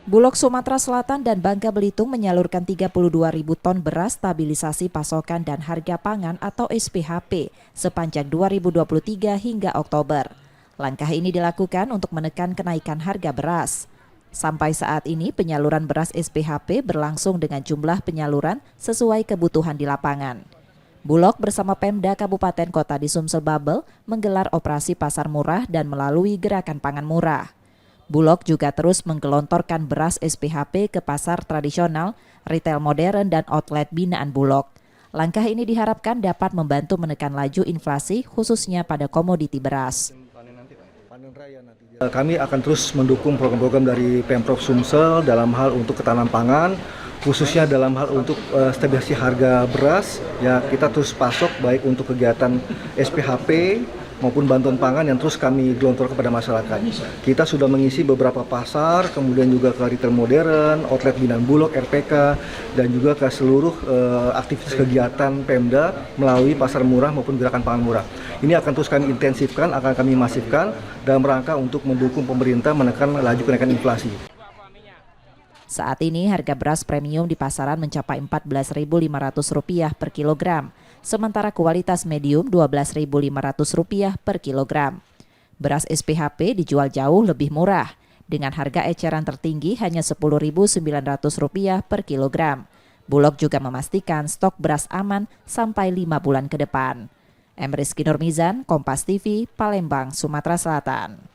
Bulog Sumatera Selatan dan Bangka Belitung menyalurkan 32.000 ton beras stabilisasi pasokan dan harga pangan atau SPHP sepanjang 2023 hingga Oktober. Langkah ini dilakukan untuk menekan kenaikan harga beras. Sampai saat ini penyaluran beras SPHP berlangsung dengan jumlah penyaluran sesuai kebutuhan di lapangan. Bulog bersama Pemda Kabupaten Kota di Sumsel Babel menggelar operasi pasar murah dan melalui gerakan pangan murah. Bulog juga terus menggelontorkan beras SPHP ke pasar tradisional, retail modern, dan outlet binaan Bulog. Langkah ini diharapkan dapat membantu menekan laju inflasi khususnya pada komoditi beras. Kami akan terus mendukung program-program dari Pemprov Sumsel dalam hal untuk ketahanan pangan, khususnya dalam hal untuk stabilisasi harga beras. Ya, kita terus pasok baik untuk kegiatan SPHP maupun bantuan pangan yang terus kami gelontorkan kepada masyarakat. Kita sudah mengisi beberapa pasar, kemudian juga ke retail modern, outlet binaan Bulog, RPK, dan juga ke seluruh aktivitas kegiatan Pemda melalui pasar murah maupun gerakan pangan murah. Ini akan terus kami intensifkan, akan kami masifkan dalam rangka untuk mendukung pemerintah menekan laju kenaikan inflasi. Saat ini harga beras premium di pasaran mencapai Rp14.500 per kilogram, sementara kualitas medium Rp12.500 per kilogram. Beras SPHP dijual jauh lebih murah, dengan harga eceran tertinggi hanya Rp10.900 per kilogram. Bulog juga memastikan stok beras aman sampai 5 bulan ke depan. Rizky Nurmizan, Kompas TV, Palembang, Sumatera Selatan.